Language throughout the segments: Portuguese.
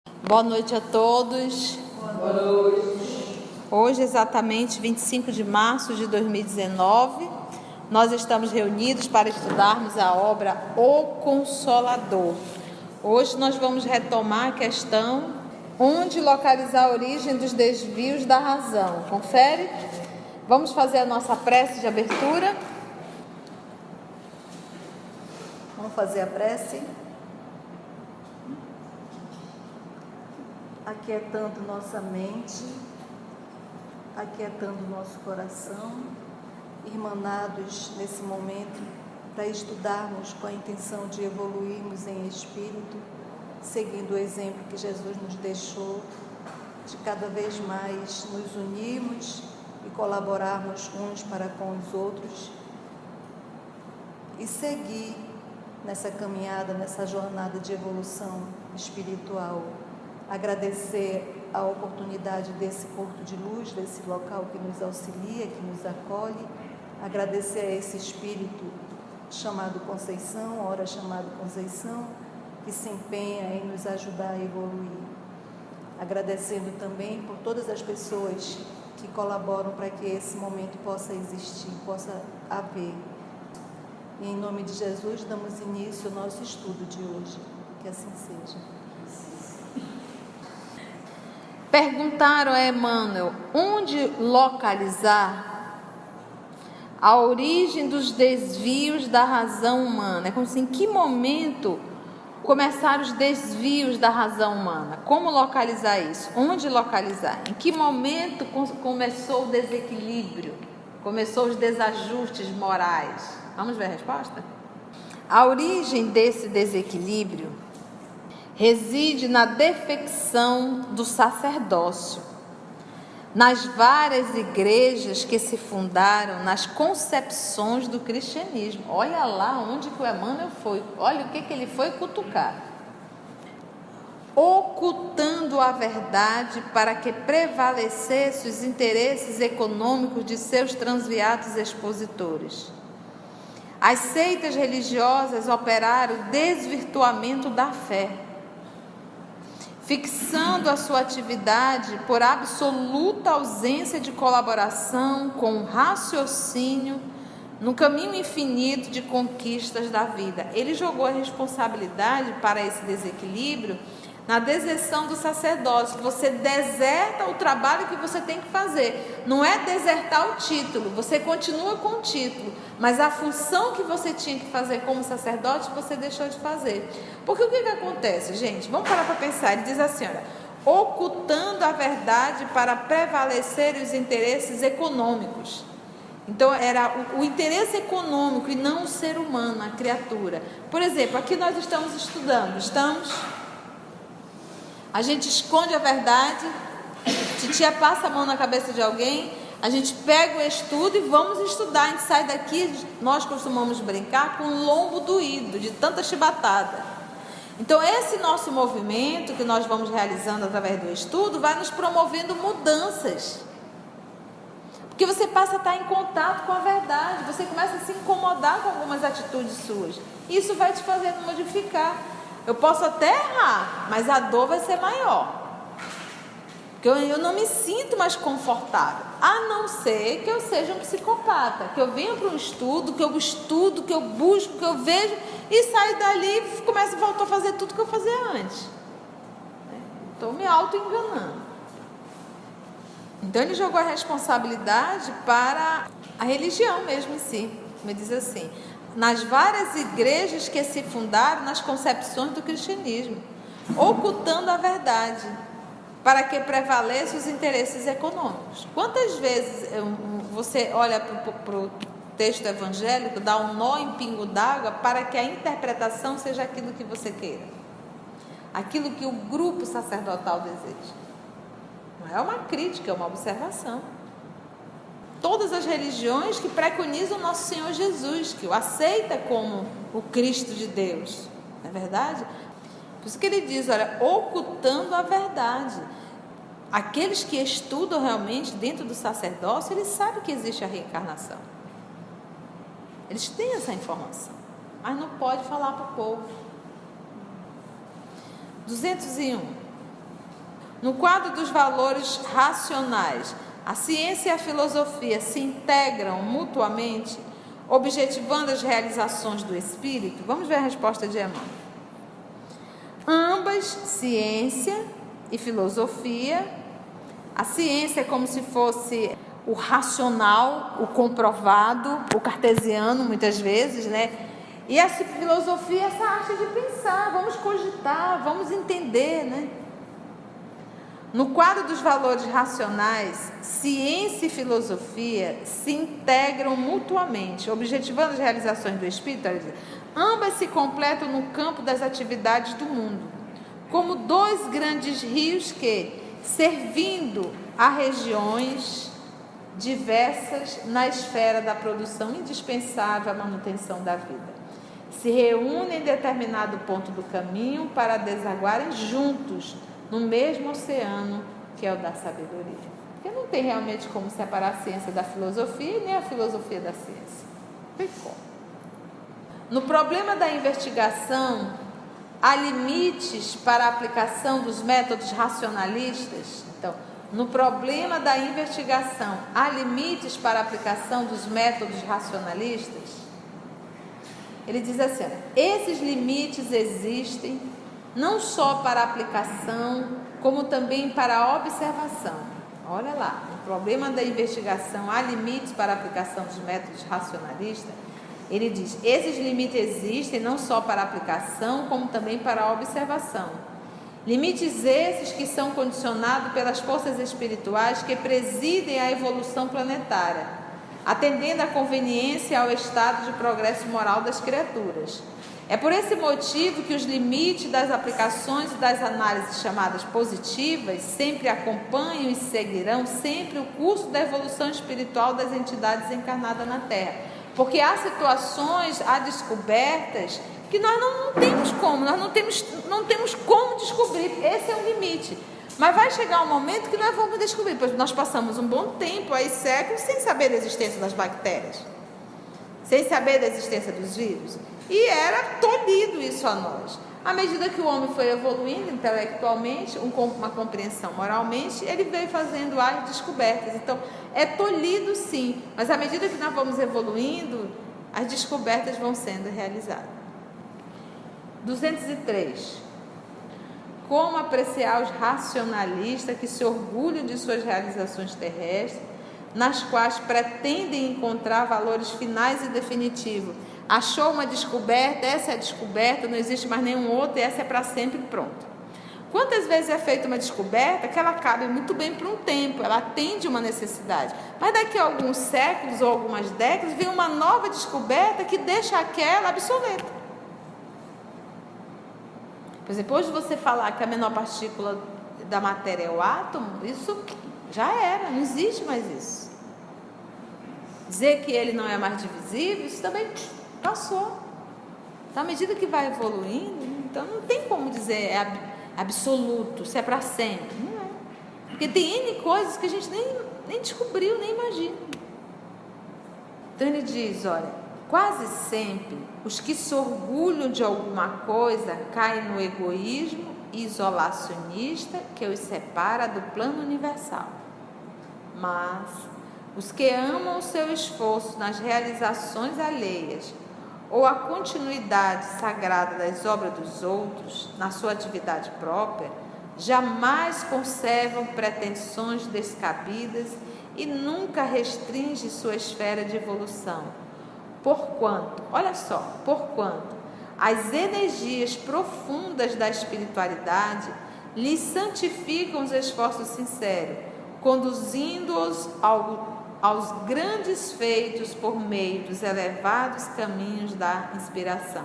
Boa noite a todos. Boa noite. Hoje, exatamente 25 de março de 2019, nós estamos reunidos para estudarmos a obra O Consolador. Hoje nós vamos retomar a questão onde localizar a origem dos desvios da razão. Confere? Vamos fazer a nossa prece de abertura. Vamos fazer a prece. Aquietando nossa mente, aquietando nosso coração, irmanados nesse momento para estudarmos com a intenção de evoluirmos em espírito, seguindo o exemplo que Jesus nos deixou, de cada vez mais nos unirmos e colaborarmos uns para com os outros e seguir nessa caminhada, nessa jornada de evolução espiritual. Agradecer a oportunidade desse porto de luz, desse local que nos auxilia, que nos acolhe. Agradecer a esse espírito chamado Conceição, ora chamado Conceição, que se empenha em nos ajudar a evoluir. Agradecendo também por todas as pessoas que colaboram para que esse momento possa existir, possa haver. E em nome de Jesus, damos início ao nosso estudo de hoje. Que assim seja. Perguntaram a Emmanuel onde localizar a origem dos desvios da razão humana. É como se em que momento começaram os desvios da razão humana. Como localizar isso? Onde localizar? Em que momento começou o desequilíbrio? Começou os desajustes morais? Vamos ver a resposta? A origem desse desequilíbrio reside na defecção do sacerdócio, nas várias igrejas que se fundaram nas concepções do cristianismo. Olha lá onde que o Emmanuel foi, olha o que ele foi cutucar. Ocultando a verdade para que prevalecesse os interesses econômicos de seus transviados expositores. As seitas religiosas operaram o desvirtuamento da fé, fixando a sua atividade por absoluta ausência de colaboração com o raciocínio no caminho infinito de conquistas da vida. Ele jogou a responsabilidade para esse desequilíbrio na deserção do sacerdócio. Você deserta o trabalho que você tem que fazer. Não é desertar o título, você continua com o título, mas a função que você tinha que fazer como sacerdote, você deixou de fazer. Porque o que acontece, gente? Vamos parar para pensar. Ele diz assim, olha, ocultando a verdade para prevalecer os interesses econômicos. Então era o interesse econômico e não o ser humano, a criatura. Por exemplo, aqui nós estamos estudando, a gente esconde a verdade, titia passa a mão na cabeça de alguém, a gente pega o estudo e vamos estudar. A gente sai daqui, nós costumamos brincar com o lombo doído, de tanta chibatada. Então esse nosso movimento que nós vamos realizando através do estudo vai nos promovendo mudanças. Porque você passa a estar em contato com a verdade, você começa a se incomodar com algumas atitudes suas. Isso vai te fazendo modificar. Eu posso até errar, mas a dor vai ser maior. Porque eu não me sinto mais confortável. A não ser que eu seja um psicopata. Que eu venha para um estudo, que eu busco, que eu vejo e saio dali e começo a voltar a fazer tudo que eu fazia antes. Estou me auto-enganando. Então ele jogou a responsabilidade para a religião mesmo em si. Me diz assim, nas várias igrejas que se fundaram nas concepções do cristianismo, ocultando a verdade para que prevaleçam os interesses econômicos. Quantas vezes você olha para o texto evangélico, dá um nó em pingo d'água para que a interpretação seja aquilo que você queira, aquilo que o grupo sacerdotal deseja? Não é uma crítica, é uma observação. Todas as religiões que preconizam nosso Senhor Jesus, que o aceita como o Cristo de Deus, não é verdade? Por isso que ele diz, olha, ocultando a verdade. Aqueles que estudam realmente dentro do sacerdócio, eles sabem que existe a reencarnação. Eles têm essa informação, mas não pode falar para o povo. 201. No quadro dos valores racionais, a ciência e a filosofia se integram mutuamente, objetivando as realizações do espírito? Vamos ver a resposta de Emmanuel. Ambas, ciência e filosofia. A ciência é como se fosse o racional, o comprovado, o cartesiano muitas vezes, né? E a filosofia é essa arte de pensar, vamos cogitar, vamos entender, né? No quadro dos valores racionais, ciência e filosofia se integram mutuamente, objetivando as realizações do espírito. Ambas se completam no campo das atividades do mundo, como dois grandes rios que, servindo a regiões diversas na esfera da produção indispensável à manutenção da vida, se reúnem em determinado ponto do caminho para desaguarem juntos no mesmo oceano que é o da sabedoria. Porque não tem realmente como separar a ciência da filosofia e nem a filosofia da ciência. Não tem como. No problema da investigação, há limites para a aplicação dos métodos racionalistas? Então, no problema da investigação, há limites para a aplicação dos métodos racionalistas? Ele diz assim: esses limites existem não só para a aplicação, como também para a observação. Olha lá, no problema da investigação, há limites para a aplicação dos métodos racionalistas? Ele diz: esses limites existem não só para a aplicação, como também para a observação. Limites esses que são condicionados pelas forças espirituais que presidem a evolução planetária, atendendo à conveniência e ao estado de progresso moral das criaturas. É por esse motivo que os limites das aplicações e das análises chamadas positivas sempre acompanham e seguirão sempre o curso da evolução espiritual das entidades encarnadas na Terra. Porque há situações, há descobertas que nós não temos como, nós não temos como descobrir. Esse é um limite. Mas vai chegar um momento que nós vamos descobrir, pois nós passamos um bom tempo, aí séculos, sem saber da existência das bactérias, sem saber da existência dos vírus. E era tolhido isso a nós. À medida que o homem foi evoluindo intelectualmente, uma compreensão moralmente, ele veio fazendo as descobertas. Então, é tolhido sim, mas à medida que nós vamos evoluindo, as descobertas vão sendo realizadas. 203. Como apreciar os racionalistas que se orgulham de suas realizações terrestres, nas quais pretendem encontrar valores finais e definitivos? Achou uma descoberta, essa é a descoberta, não existe mais nenhum outro, e essa é para sempre, pronto. Quantas vezes é feita uma descoberta que ela cabe muito bem por um tempo, ela atende uma necessidade, mas daqui a alguns séculos ou algumas décadas vem uma nova descoberta que deixa aquela obsoleta. Por exemplo, hoje você falar que a menor partícula da matéria é o átomo, isso já era, não existe mais isso. Dizer que ele não é mais divisível, isso também passou. Então, à medida que vai evoluindo, então não tem como dizer é absoluto, se é para sempre. Não é. Porque tem N coisas que a gente nem descobriu, nem imagina. Então ele diz, olha, quase sempre os que se orgulham de alguma coisa caem no egoísmo isolacionista que os separa do plano universal. Mas os que amam o seu esforço nas realizações alheias ou a continuidade sagrada das obras dos outros na sua atividade própria, jamais conservam pretensões descabidas e nunca restringem sua esfera de evolução. Porquanto as energias profundas da espiritualidade lhes santificam os esforços sinceros, conduzindo-os aos grandes feitos por meio dos elevados caminhos da inspiração.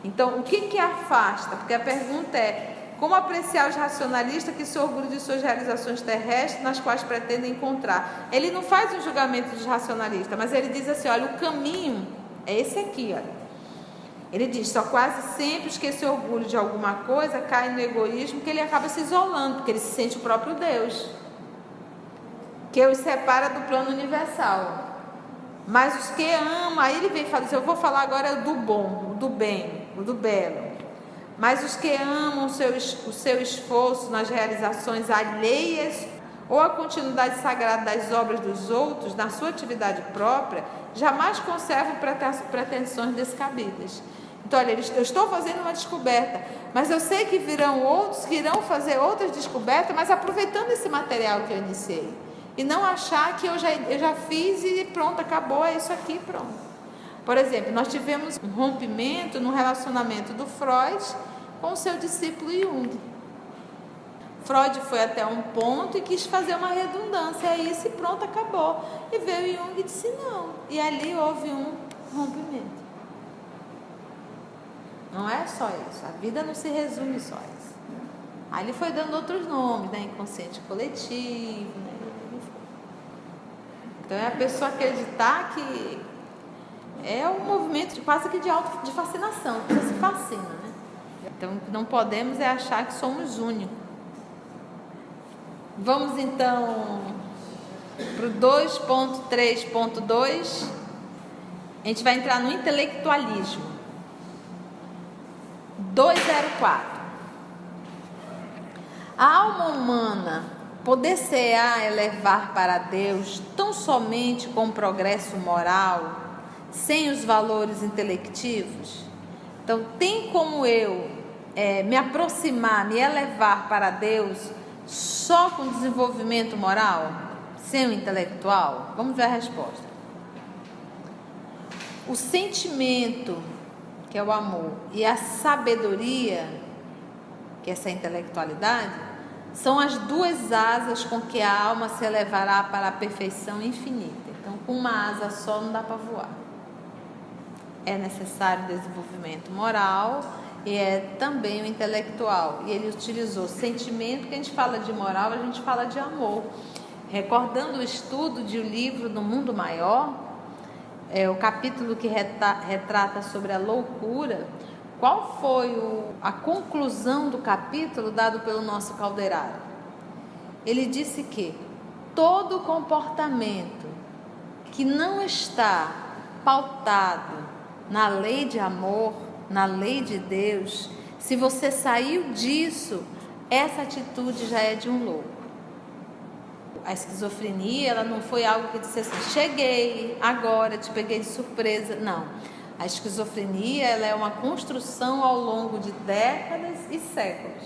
Então, o que afasta? Porque a pergunta é: como apreciar os racionalistas que se orgulham de suas realizações terrestres, nas quais pretendem encontrar? Ele não faz um julgamento dos racionalistas, mas ele diz assim: olha, o caminho é esse aqui, olha. Ele diz: só quase sempre os que se orgulham de alguma coisa caem no egoísmo, que ele acaba se isolando, porque ele se sente o próprio Deus, que os separa do plano universal. Mas os que amam, aí ele vem e fala assim: eu vou falar agora do bom, do bem, do belo. Mas os que amam o seu esforço nas realizações alheias ou a continuidade sagrada das obras dos outros, na sua atividade própria, jamais conservam pretensões descabidas. Então, olha, eu estou fazendo uma descoberta, mas eu sei que virão outros que irão fazer outras descobertas, mas aproveitando esse material que eu iniciei. E não achar que eu já fiz e pronto, acabou, é isso aqui, pronto. Por exemplo, nós tivemos um rompimento no relacionamento do Freud com o seu discípulo Jung. Freud foi até um ponto e quis fazer uma redundância, é isso e pronto, acabou. E veio Jung e disse não. E ali houve um rompimento. Não é só isso, a vida não se resume só a isso. Aí ele foi dando outros nomes, né? Inconsciente coletivo, né? Então é a pessoa acreditar que é um movimento quase que de fascinação, a pessoa se fascina, né? Então o que não podemos é achar que somos únicos. Vamos então para o 2.3.2. A gente vai entrar no intelectualismo. 204. A alma humana poder-se-á elevar para Deus tão somente com o progresso moral, sem os valores intelectivos? Então, tem como eu me aproximar, me elevar para Deus só com desenvolvimento moral, sem o intelectual? Vamos ver a resposta. O sentimento, que é o amor, e a sabedoria, que é essa intelectualidade, são as duas asas com que a alma se elevará para a perfeição infinita. Então, com uma asa só não dá para voar. É necessário desenvolvimento moral e é também o intelectual. E ele utilizou sentimento, que a gente fala de moral, a gente fala de amor. Recordando o estudo de O Livro do Mundo Maior, o capítulo que retrata sobre a loucura, qual foi a conclusão do capítulo dado pelo nosso Calderaro? Ele disse que todo comportamento que não está pautado na lei de amor, na lei de Deus, se você saiu disso, essa atitude já é de um louco. A esquizofrenia, ela não foi algo que disse assim, cheguei, agora te peguei de surpresa. Não. A esquizofrenia, ela é uma construção ao longo de décadas e séculos.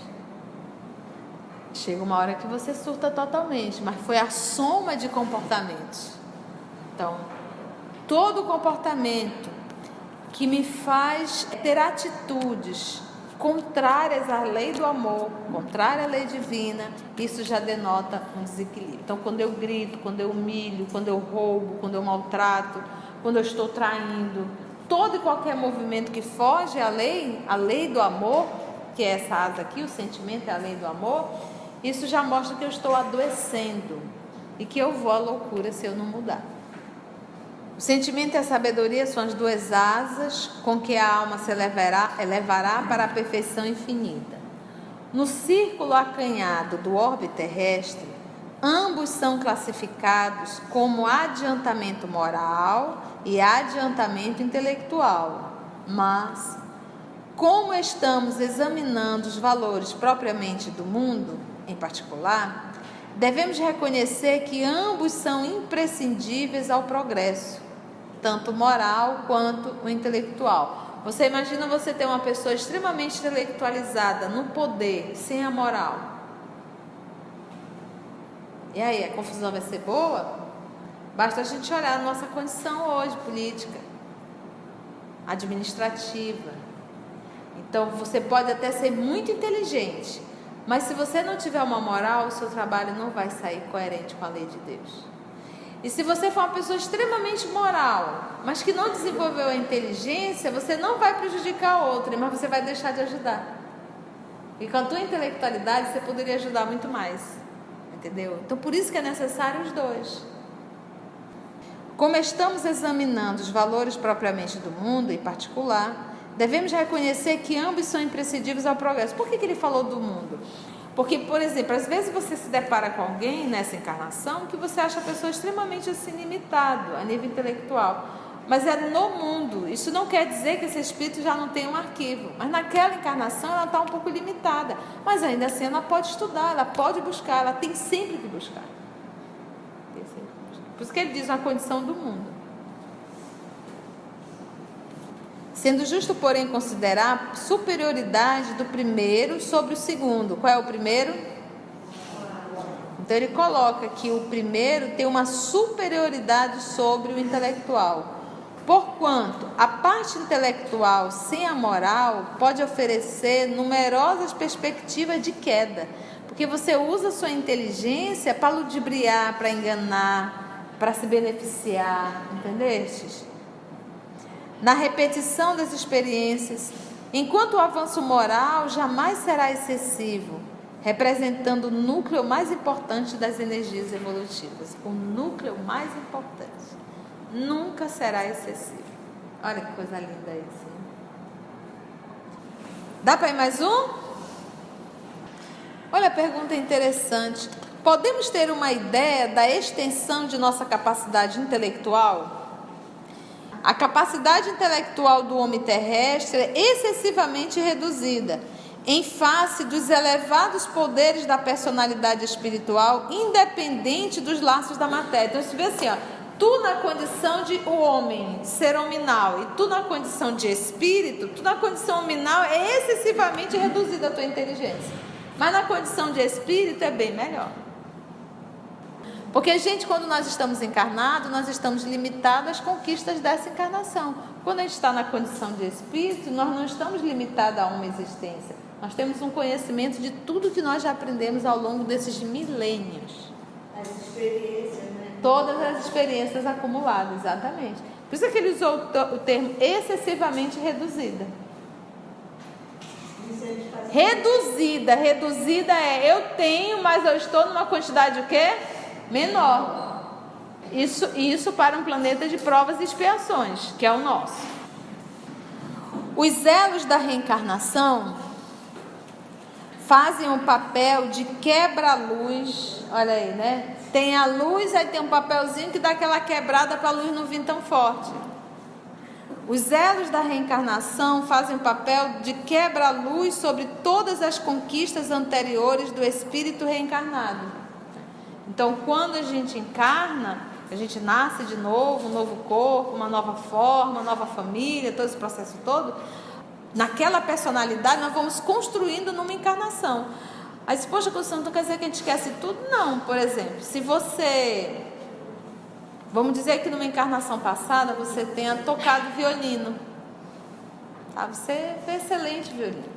Chega uma hora que você surta totalmente, mas foi a soma de comportamentos. Então, todo comportamento que me faz ter atitudes contrárias à lei do amor, contrária à lei divina, isso já denota um desequilíbrio. Então, quando eu grito, quando eu humilho, quando eu roubo, quando eu maltrato, quando eu estou traindo, todo e qualquer movimento que foge à lei do amor, que é essa asa aqui, o sentimento é a lei do amor, isso já mostra que eu estou adoecendo e que eu vou à loucura se eu não mudar. O sentimento e a sabedoria são as duas asas com que a alma se elevará para a perfeição infinita. No círculo acanhado do orbe terrestre, ambos são classificados como adiantamento moral e adiantamento intelectual. Mas, como estamos examinando os valores propriamente do mundo, em particular, devemos reconhecer que ambos são imprescindíveis ao progresso, tanto moral quanto o intelectual. Você imagina você ter uma pessoa extremamente intelectualizada no poder, sem a moral. E aí, a confusão vai ser boa? Basta a gente olhar a nossa condição hoje, política, administrativa. Então, você pode até ser muito inteligente, mas se você não tiver uma moral, o seu trabalho não vai sair coerente com a lei de Deus. E se você for uma pessoa extremamente moral, mas que não desenvolveu a inteligência, você não vai prejudicar a outra, mas você vai deixar de ajudar. E com a tua intelectualidade, você poderia ajudar muito mais. Entendeu? Então, por isso que é necessário os dois. Como estamos examinando os valores propriamente do mundo, em particular, devemos reconhecer que ambos são imprescindíveis ao progresso. Por que ele falou do mundo? Porque, por exemplo, às vezes você se depara com alguém nessa encarnação que você acha a pessoa extremamente assim, limitado a nível intelectual. mas é no mundo. Isso não quer dizer que esse espírito já não tem um arquivo, mas naquela encarnação ela está um pouco limitada, mas ainda assim ela pode estudar, ela pode buscar, ela tem sempre que buscar. Por isso que ele diz uma condição do mundo. Sendo justo, porém, considerar a superioridade do primeiro sobre o segundo. Qual é o primeiro? Então ele coloca que o primeiro tem uma superioridade sobre o intelectual. Porquanto a parte intelectual sem a moral pode oferecer numerosas perspectivas de queda. Porque você usa a sua inteligência para ludibriar, para enganar, para se beneficiar, entendestes? Na repetição das experiências, enquanto o avanço moral jamais será excessivo, representando o núcleo mais importante das energias evolutivas. O núcleo mais importante nunca será excessivo. Olha que coisa linda isso. Dá para ir mais um? Olha a pergunta interessante. Podemos ter uma ideia da extensão de nossa capacidade intelectual? A capacidade intelectual do homem terrestre é excessivamente reduzida, em face dos elevados poderes da personalidade espiritual, independente dos laços da matéria. Então, você vê assim, ó, tu na condição de o homem, ser hominal, e tu na condição de espírito, tu na condição hominal é excessivamente reduzida a tua inteligência. Mas na condição de espírito é bem melhor. Porque a gente, quando nós estamos encarnados, nós estamos limitados às conquistas dessa encarnação. Quando a gente está na condição de espírito, nós não estamos limitados a uma existência. Nós temos um conhecimento de tudo que nós já aprendemos ao longo desses milênios. As experiências, né? Todas as experiências acumuladas, exatamente. Por isso que ele usou o termo excessivamente reduzida. Reduzida é eu tenho, mas eu estou numa quantidade o quê? Menor. Isso para um planeta de provas e expiações, que é o nosso. Os elos da reencarnação fazem um papel de quebra-luz. Olha aí, né? Tem a luz, aí tem um papelzinho que dá aquela quebrada para a luz não vir tão forte. Os elos da reencarnação fazem o papel de quebra-luz sobre todas as conquistas anteriores do espírito reencarnado. Então, quando a gente encarna, a gente nasce de novo, um novo corpo, uma nova forma, uma nova família, todo esse processo todo, naquela personalidade nós vamos construindo numa encarnação. Aí, poxa, não quer dizer que a gente esquece tudo? Não. Por exemplo, se você... Vamos dizer que numa encarnação passada você tenha tocado violino. Tá? Você foi excelente violino.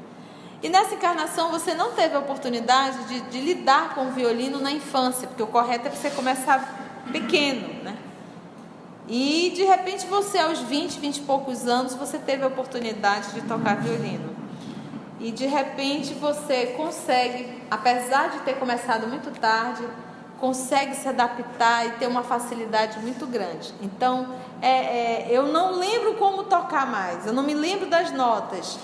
E nessa encarnação você não teve a oportunidade de lidar com o violino na infância, porque o correto é você começar pequeno, né? E de repente você aos 20 e poucos anos você teve a oportunidade de tocar violino. E de repente você consegue, apesar de ter começado muito tarde, consegue se adaptar e ter uma facilidade muito grande. Então, eu não lembro como tocar mais, eu não me lembro das notas,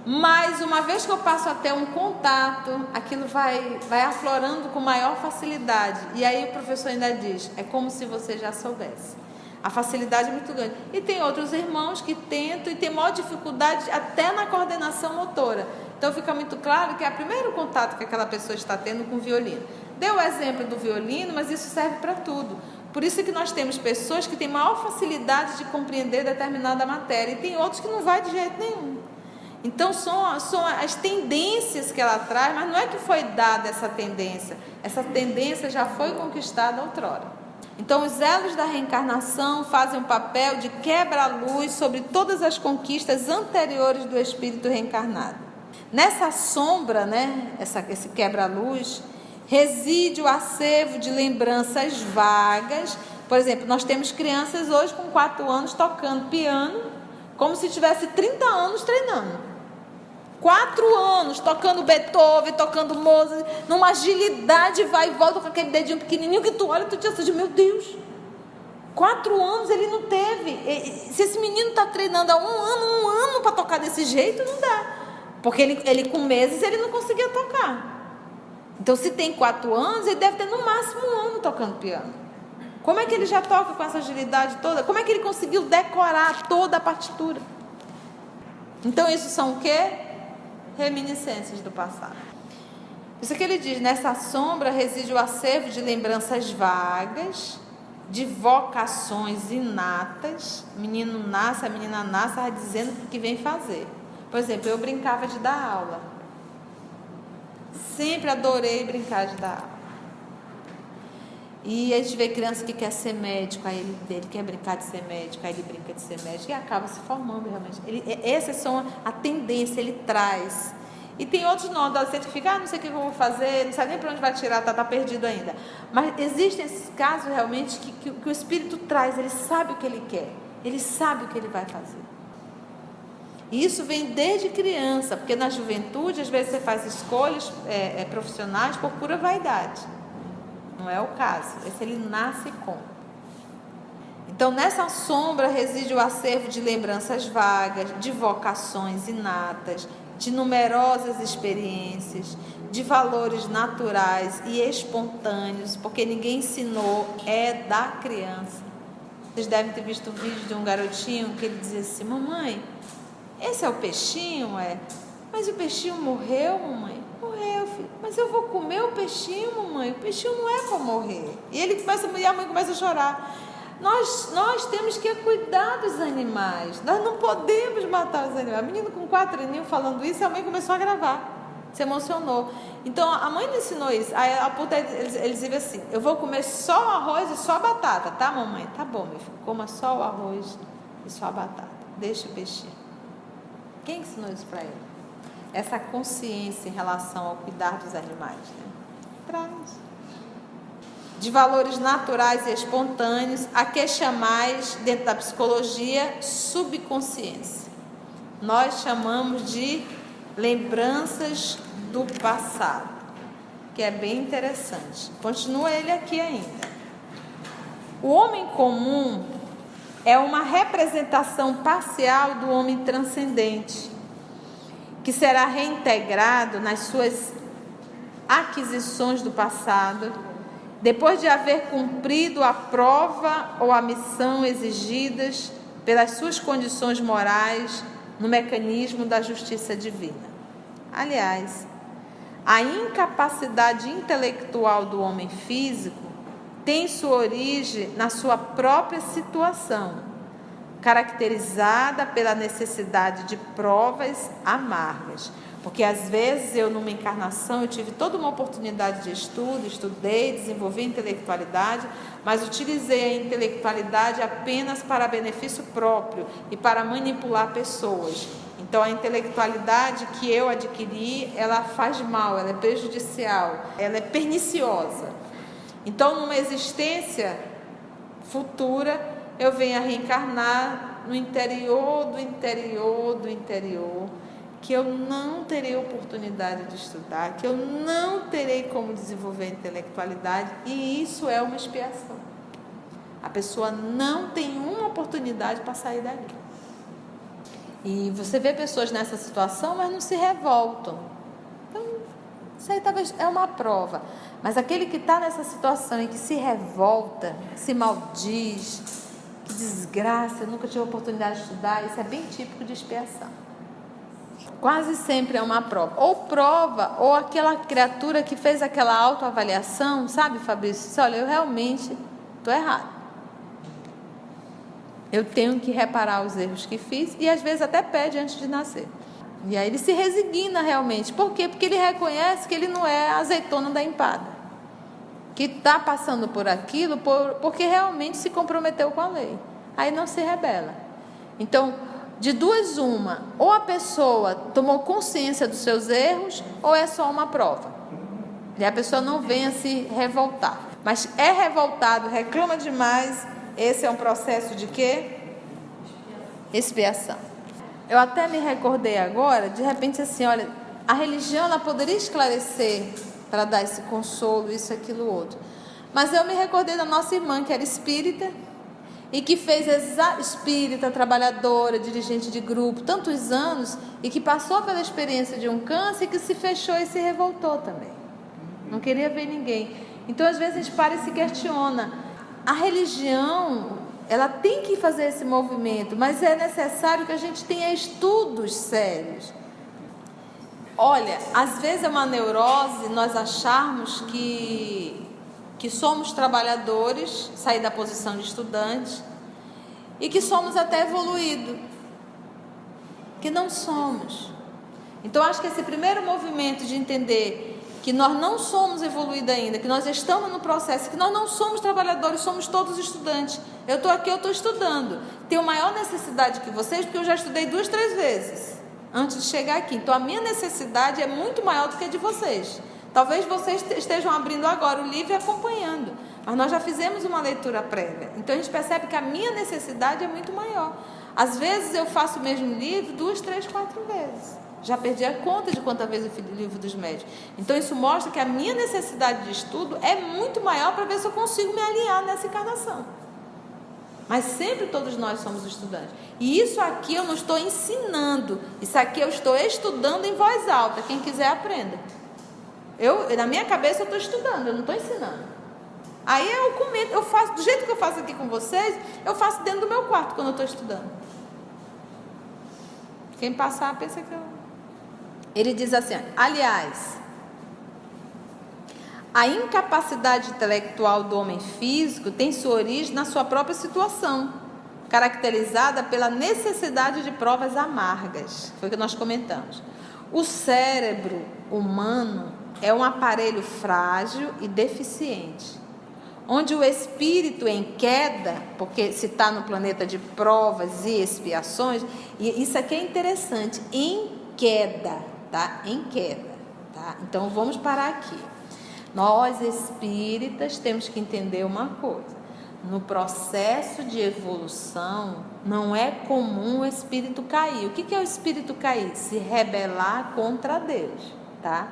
mas uma vez que eu passo a ter um contato, aquilo vai aflorando com maior facilidade. E aí o professor ainda diz, é como se você já soubesse. A facilidade é muito grande. E tem outros irmãos que tentam e tem maior dificuldade até na coordenação motora. Então fica muito claro que é o primeiro contato que aquela pessoa está tendo com o violino. Deu o exemplo do violino, mas isso serve para tudo. Por isso que nós temos pessoas que têm maior facilidade de compreender determinada matéria e tem outros que não vai de jeito nenhum. Então são as tendências que ela traz, mas não é que foi dada essa tendência já foi conquistada outrora. Então os elos da reencarnação fazem um papel de quebra-luz sobre todas as conquistas anteriores do espírito reencarnado. Nessa sombra, né, esse quebra-luz, reside o acervo de lembranças vagas. Por exemplo, nós temos crianças hoje com 4 anos tocando piano, como se tivesse 30 anos treinando. 4 anos tocando Beethoven, tocando Mozart, numa agilidade, vai e volta com aquele dedinho pequenininho que tu olha e tu diz assim, meu Deus, 4 anos ele não teve. Se esse menino está treinando há um ano para tocar desse jeito, não dá. Porque ele com meses ele não conseguia tocar. Então se tem 4 anos, ele deve ter no máximo 1 ano tocando piano. Como é que ele já toca com essa agilidade toda? Como é que ele conseguiu decorar toda a partitura? Então isso são o quê? Reminiscências do passado. Isso que ele diz: nessa sombra reside o acervo de lembranças vagas, de vocações inatas. O menino nasce, a menina nasce, ela dizendo o que vem fazer. Por exemplo, eu brincava de dar aula. Sempre adorei brincar de dar aula. E a gente vê criança que quer ser médico, aí ele quer brincar de ser médico, aí ele brinca de ser médico e acaba se formando realmente. Essas são a tendência, ele traz. E tem outros não, adolescentes que ficam, não sei o que eu vou fazer, não sabe nem para onde vai tirar, tá perdido ainda. Mas existem esses casos realmente que o Espírito traz, ele sabe o que ele quer, ele sabe o que ele vai fazer. E isso vem desde criança, porque na juventude, às vezes você faz escolhas profissionais por pura vaidade. Não é o caso, esse ele nasce com. Então, nessa sombra reside o acervo de lembranças vagas, de vocações inatas, de numerosas experiências, de valores naturais e espontâneos, porque ninguém ensinou, é da criança. Vocês devem ter visto o vídeo de um garotinho que ele dizia assim: mamãe, esse é o peixinho, é? Mas o peixinho morreu, mamãe? Morreu, filho. Mas eu vou comer o peixinho, mamãe? O peixinho não é para morrer. E a mãe começa a chorar. Nós temos que cuidar dos animais. Nós não podemos matar os animais. A menina com 4 aninhos falando isso, a mãe começou a gravar. Se emocionou. Então, a mãe não ensinou isso. Aí eles dizem assim: eu vou comer só o arroz e só a batata, tá, mamãe? Tá bom, meu filho. Coma só o arroz e só a batata. Deixa o peixinho. Quem ensinou isso para ele? Essa consciência em relação ao cuidar dos animais, né? Traz. De valores naturais e espontâneos, a que chamais, dentro da psicologia, subconsciência. Nós chamamos de lembranças do passado, que é bem interessante. Continua ele aqui ainda. O homem comum é uma representação parcial do homem transcendente, que será reintegrado nas suas aquisições do passado, depois de haver cumprido a prova ou a missão exigidas pelas suas condições morais no mecanismo da justiça divina. Aliás, a incapacidade intelectual do homem físico tem sua origem na sua própria situação, caracterizada pela necessidade de provas amargas. Porque às vezes eu, numa encarnação, eu tive toda uma oportunidade de estudo, estudei, desenvolvi intelectualidade, mas utilizei a intelectualidade apenas para benefício próprio e para manipular pessoas. Então a intelectualidade que eu adquiri, ela faz mal, ela é prejudicial, ela é perniciosa. Então, numa existência futura, eu venho a reencarnar no interior do interior do interior, que eu não terei oportunidade de estudar, que eu não terei como desenvolver a intelectualidade, e isso é uma expiação. A pessoa não tem uma oportunidade para sair dali. E você vê pessoas nessa situação, mas não se revoltam. Então, isso aí talvez é uma prova. Mas aquele que está nessa situação e que se revolta, se maldiz, que desgraça, eu nunca tive a oportunidade de estudar, isso é bem típico de expiação. Quase sempre é uma prova. Ou prova, ou aquela criatura que fez aquela autoavaliação, sabe, Fabrício? Diz, olha, eu realmente estou errado. Eu tenho que reparar os erros que fiz, e às vezes até pede antes de nascer. E aí ele se resigna realmente. Por quê? Porque ele reconhece que ele não é a azeitona da empada, que está passando por aquilo porque realmente se comprometeu com a lei. Aí não se rebela. Então, de duas uma, ou a pessoa tomou consciência dos seus erros, ou é só uma prova. E a pessoa não vem a se revoltar. Mas é revoltado, reclama demais, esse é um processo de quê? Expiação. Eu até me recordei agora, de repente assim, olha, a religião ela poderia esclarecer para dar esse consolo, isso, aquilo, outro. Mas eu me recordei da nossa irmã, que era espírita, e que fez espírita, trabalhadora, dirigente de grupo, tantos anos, e que passou pela experiência de um câncer, e que se fechou e se revoltou também. Não queria ver ninguém. Então, às vezes, a gente para e se questiona. A religião, ela tem que fazer esse movimento, mas é necessário que a gente tenha estudos sérios. Olha, às vezes é uma neurose nós acharmos que somos trabalhadores, sair da posição de estudantes, e que somos até evoluídos, que não somos. Então acho que esse primeiro movimento de entender que nós não somos evoluídos ainda, que nós estamos no processo, que nós não somos trabalhadores, somos todos estudantes. Eu estou aqui, eu estou estudando. Tenho maior necessidade que vocês, porque eu já estudei 2, 3 vezes antes de chegar aqui. Então a minha necessidade é muito maior do que a de vocês. Talvez vocês estejam abrindo agora o livro e acompanhando, mas nós já fizemos uma leitura prévia. Então a gente percebe que a minha necessidade é muito maior. Às vezes eu faço o mesmo livro 2, 3, 4 vezes. Já perdi a conta de quantas vezes eu fiz o livro dos médios. Então isso mostra que a minha necessidade de estudo é muito maior para ver se eu consigo me alinhar nessa encarnação. Mas sempre todos nós somos estudantes. E isso aqui eu não estou ensinando. Isso aqui eu estou estudando em voz alta. Quem quiser aprenda. Na minha cabeça eu estou estudando, eu não estou ensinando. Aí eu comento, eu faço do jeito que eu faço aqui com vocês, eu faço dentro do meu quarto quando eu estou estudando. Quem passar pensa que eu... Ele diz assim, aliás, a incapacidade intelectual do homem físico tem sua origem na sua própria situação, caracterizada pela necessidade de provas amargas. Foi o que nós comentamos. O cérebro humano é um aparelho frágil e deficiente, onde o espírito em queda, porque se está no planeta de provas e expiações, e isso aqui é interessante, em queda. Tá? Em queda, tá? Então vamos parar aqui. Nós espíritas temos que entender uma coisa: no processo de evolução não é comum o espírito cair. O que é o espírito cair? Se rebelar contra Deus, tá?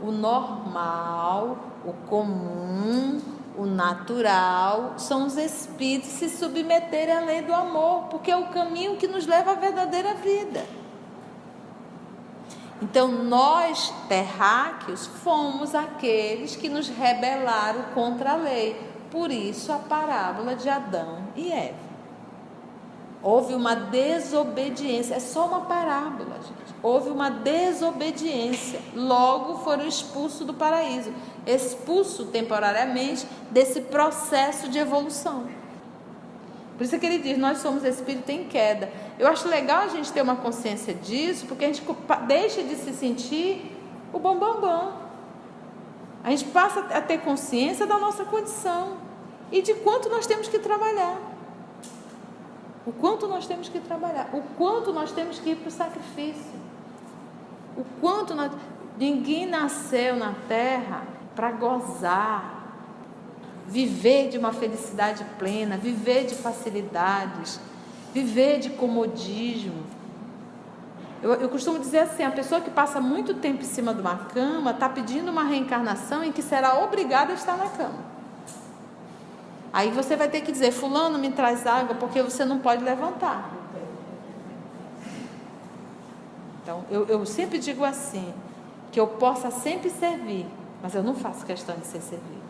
O normal, o comum, o natural são os espíritos se submeterem à lei do amor, porque é o caminho que nos leva à verdadeira vida. Então, nós, terráqueos, fomos aqueles que nos rebelaram contra a lei. Por isso, a parábola de Adão e Eva. Houve uma desobediência. É só uma parábola, gente. Houve uma desobediência. Logo, foram expulsos do paraíso. Expulsos temporariamente desse processo de evolução. Por isso que ele diz, nós somos espírito em queda. Eu acho legal a gente ter uma consciência disso, porque a gente deixa de se sentir o bambambam. A gente passa a ter consciência da nossa condição e de quanto nós temos que trabalhar. O quanto nós temos que trabalhar, o quanto nós temos que ir para o sacrifício. O quanto nós... Ninguém nasceu na Terra para gozar, viver de uma felicidade plena, viver de facilidades, viver de comodismo. Eu costumo dizer assim, a pessoa que passa muito tempo em cima de uma cama está pedindo uma reencarnação em que será obrigada a estar na cama. Aí você vai ter que dizer, fulano, me traz água, porque você não pode levantar. Então, eu sempre digo assim, que eu possa sempre servir, mas eu não faço questão de ser servido.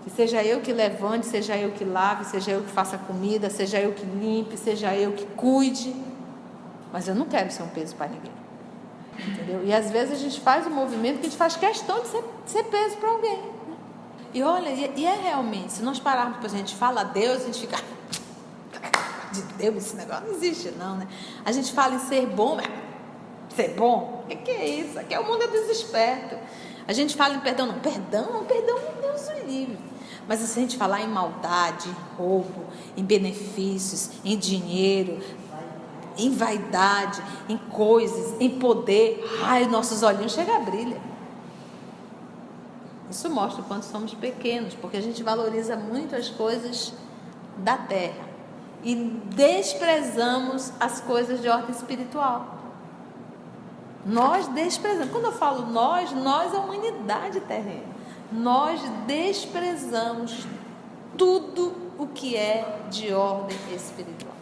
Que seja eu que levante, seja eu que lave, seja eu que faça comida, seja eu que limpe, seja eu que cuide, mas eu não quero ser um peso para ninguém. Entendeu? E às vezes a gente faz um movimento que a gente faz questão de ser peso para alguém, né? E olha, e é realmente, se nós pararmos, a gente fala a Deus, a gente fica de Deus, esse negócio não existe não, né? A gente fala em ser bom, mas ser bom? O que é isso? Aqui é o mundo é dos espertos. A gente fala em perdão, perdão, Deus o livre. Mas se a gente falar em maldade, em roubo, em benefícios, em dinheiro, em vaidade, em coisas, em poder, ai, nossos olhinhos chegam a brilhar. Isso mostra o quanto somos pequenos, porque a gente valoriza muito as coisas da terra e desprezamos as coisas de ordem espiritual. Nós desprezamos. Quando eu falo nós é a humanidade terrena. Nós desprezamos tudo o que é de ordem espiritual.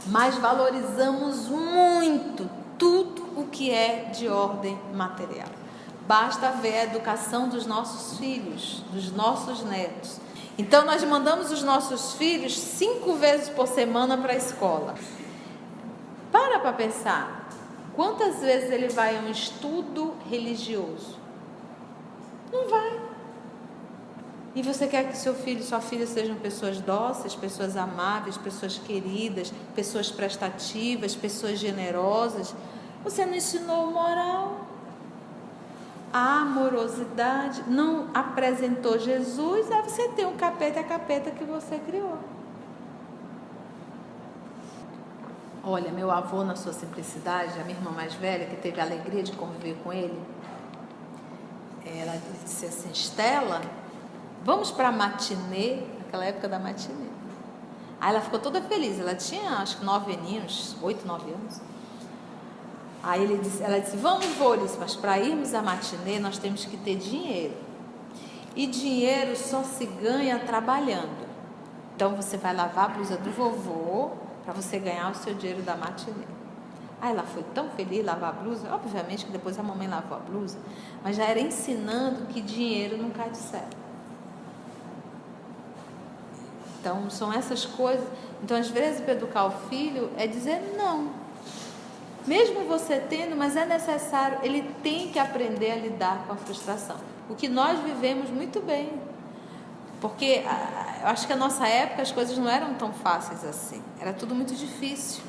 Mas valorizamos muito tudo o que é de ordem material. basta ver a educação dos nossos filhos, dos nossos netos. Então nós mandamos os nossos filhos 5 vezes por semana para a escola. Para pensar, quantas vezes ele vai a um estudo religioso? Não vai. E você quer que seu filho e sua filha sejam pessoas dóceis, pessoas amáveis, pessoas queridas, pessoas prestativas, pessoas generosas. Você não ensinou moral, a amorosidade, não apresentou Jesus, aí você tem um capeta, a capeta que você criou. Olha, meu avô, na sua simplicidade, a minha irmã mais velha, que teve a alegria de conviver com ele, ela disse assim: Estela, vamos para a matinê, naquela época da matinê. Aí ela ficou toda feliz, ela tinha acho que 9 aninhos, 8, 9 anos. Aí ela disse: vamos, Vores, mas para irmos à matinê nós temos que ter dinheiro. E dinheiro só se ganha trabalhando. Então você vai lavar a blusa do vovô para você ganhar o seu dinheiro da matinê. Aí ela foi tão feliz lavar a blusa, obviamente que depois a mamãe lavou a blusa, mas já era ensinando que dinheiro não cai do céu. Então são essas coisas. Então às vezes para educar o filho é dizer não. Mesmo você tendo, mas é necessário, ele tem que aprender a lidar com a frustração. O que nós vivemos muito bem. Porque eu acho que na nossa época as coisas não eram tão fáceis assim. Era tudo muito difícil.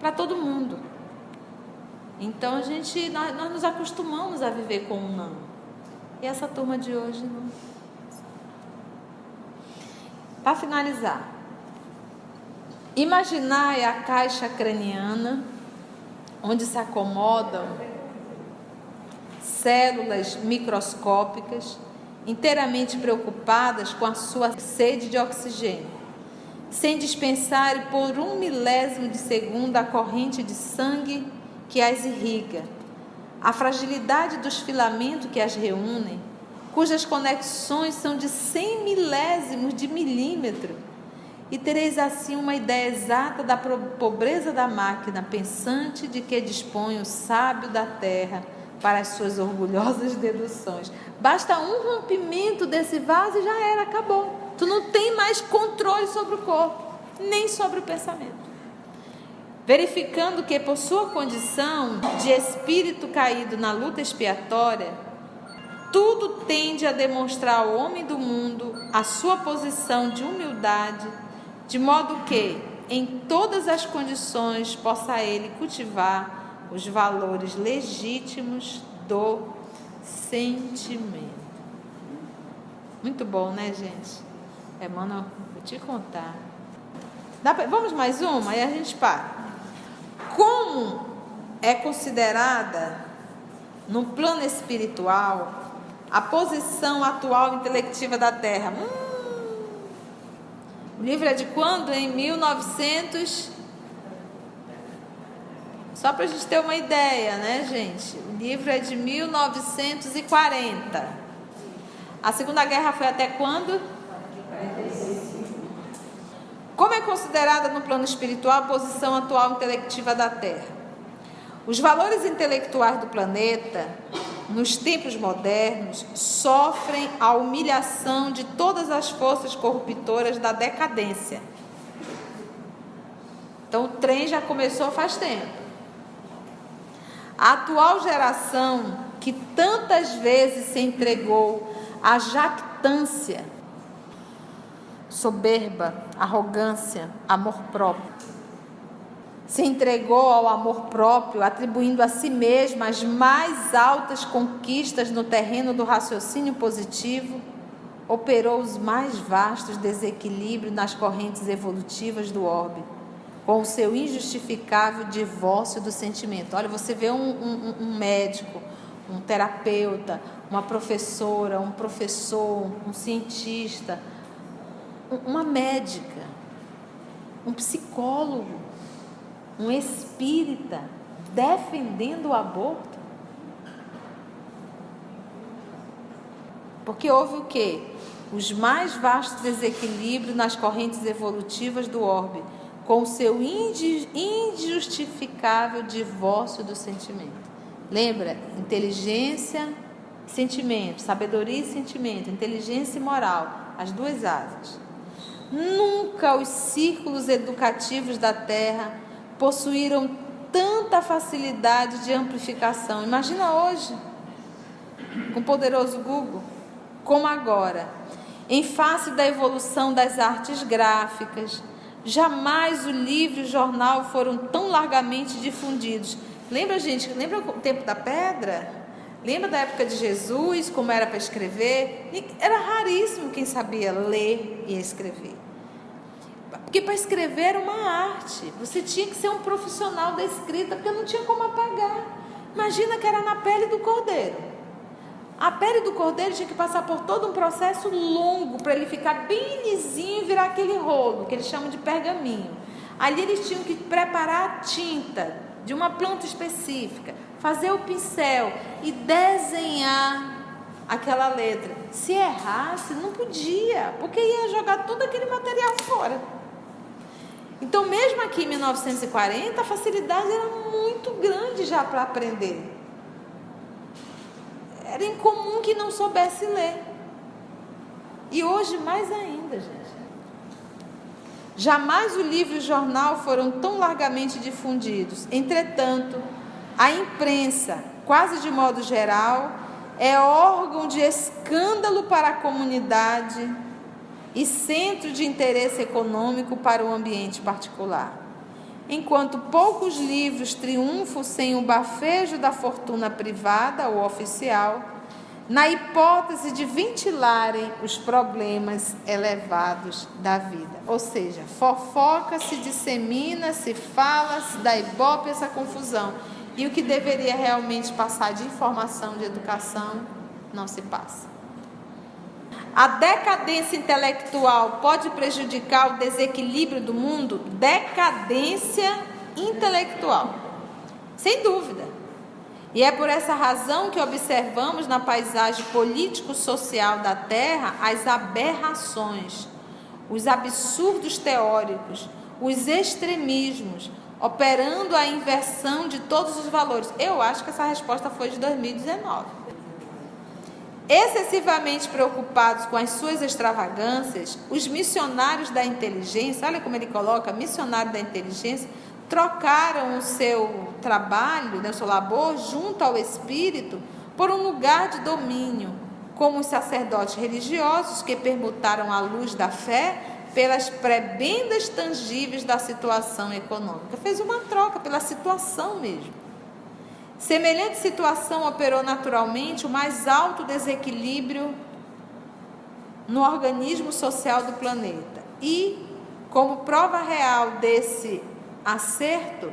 Para todo mundo. Então nós nos acostumamos a viver com um não. E essa turma de hoje não. Para finalizar. Imaginai a caixa craniana, onde se acomodam células microscópicas, inteiramente preocupadas com a sua sede de oxigênio, sem dispensar por 1 milésimo de segundo a corrente de sangue que as irriga, a fragilidade dos filamentos que as reúnem, cujas conexões são de 100 milésimos de milímetro, e tereis assim uma ideia exata da pobreza da máquina pensante de que dispõe o sábio da terra para as suas orgulhosas deduções. Basta um rompimento desse vaso e já era, acabou. Tu não tem mais controle sobre o corpo, nem sobre o pensamento. Verificando que por sua condição de espírito caído na luta expiatória, tudo tende a demonstrar ao homem do mundo a sua posição de humildade, de modo que, em todas as condições, possa ele cultivar os valores legítimos do sentimento. Muito bom, né, gente? Emmanuel, vou te contar. Vamos mais uma? Aí a gente para. Como é considerada, no plano espiritual, a posição atual intelectiva da Terra? O livro é de quando? Em 1900. Só para a gente ter uma ideia, né, gente? O livro é de 1940. A Segunda Guerra foi até quando? 45. Como é considerada no plano espiritual a posição atual intelectiva da Terra? Os valores intelectuais do planeta, nos tempos modernos, sofrem a humilhação de todas as forças corruptoras da decadência. Então o trem já começou faz tempo. A atual geração, que tantas vezes se entregou à jactância, soberba, arrogância, amor próprio, se entregou ao amor próprio, atribuindo a si mesma as mais altas conquistas no terreno do raciocínio positivo, operou os mais vastos desequilíbrios nas correntes evolutivas do orbe, com o seu injustificável divórcio do sentimento. Olha, você vê um médico, um terapeuta, uma professora, um professor, um cientista, uma médica, um psicólogo, um espírita defendendo o aborto. Porque houve o quê? Os mais vastos desequilíbrios nas correntes evolutivas do orbe, com o seu injustificável divórcio do sentimento. Lembra? Inteligência, sentimento, sabedoria e sentimento, inteligência e moral, as duas asas. Nunca os círculos educativos da Terra possuíram tanta facilidade de amplificação. Imagina hoje, com o poderoso Google, como agora. Em face da evolução das artes gráficas, jamais o livro e o jornal foram tão largamente difundidos. Lembra, gente? Lembra o tempo da pedra? Lembra da época de Jesus, como era para escrever? Era raríssimo quem sabia ler e escrever. Porque para escrever era uma arte. Você tinha que ser um profissional da escrita, porque não tinha como apagar. Imagina que era na pele do cordeiro. A pele do cordeiro tinha que passar por todo um processo longo para ele ficar bem lisinho e virar aquele rolo, que eles chamam de pergaminho. Ali eles tinham que preparar a tinta de uma planta específica, fazer o pincel e desenhar aquela letra. Se errasse, não podia, porque ia jogar todo aquele material fora. Então, mesmo aqui em 1940, a facilidade era muito grande já para aprender. Era incomum que não soubesse ler. E hoje mais ainda, gente. Jamais o livro e o jornal foram tão largamente difundidos. Entretanto, a imprensa, quase de modo geral, é órgão de escândalo para a comunidade e centro de interesse econômico para o ambiente particular. Enquanto poucos livros triunfam sem o bafejo da fortuna privada ou oficial, na hipótese de ventilarem os problemas elevados da vida. Ou seja, fofoca, se dissemina, se fala, se dá ibope essa confusão. E o que deveria realmente passar de informação, de educação, não se passa. A decadência intelectual pode prejudicar o desequilíbrio do mundo? Decadência intelectual, sem dúvida. E é por essa razão que observamos na paisagem político-social da Terra as aberrações, os absurdos teóricos, os extremismos, operando a inversão de todos os valores. Eu acho que essa resposta foi de 2019. Excessivamente preocupados com as suas extravagâncias, os missionários da inteligência, olha como ele coloca, missionário da inteligência, trocaram o seu trabalho, o seu labor junto ao Espírito por um lugar de domínio, como os sacerdotes religiosos que permutaram a luz da fé pelas prebendas tangíveis da situação econômica. Fez uma troca pela situação mesmo. Semelhante situação operou naturalmente o mais alto desequilíbrio no organismo social do planeta. E, como prova real desse acerto,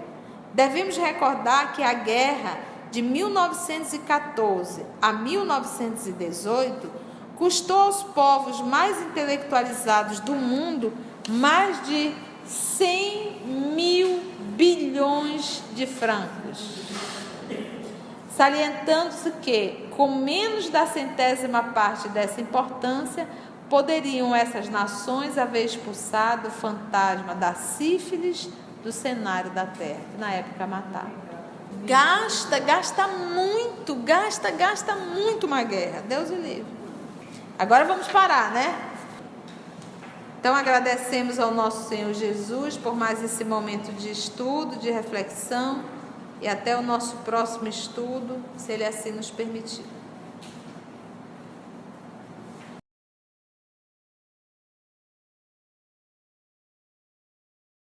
devemos recordar que a guerra de 1914 a 1918 custou aos povos mais intelectualizados do mundo mais de 100.000 bilhões de francos. Salientando-se que, com menos da centésima parte dessa importância, poderiam essas nações haver expulsado o fantasma da sífilis do cenário da Terra, que na época matava. Gasta muito uma guerra, Deus o livre. Agora vamos parar, né? Então agradecemos ao nosso Senhor Jesus por mais esse momento de estudo, de reflexão, e até o nosso próximo estudo, se Ele assim nos permitir.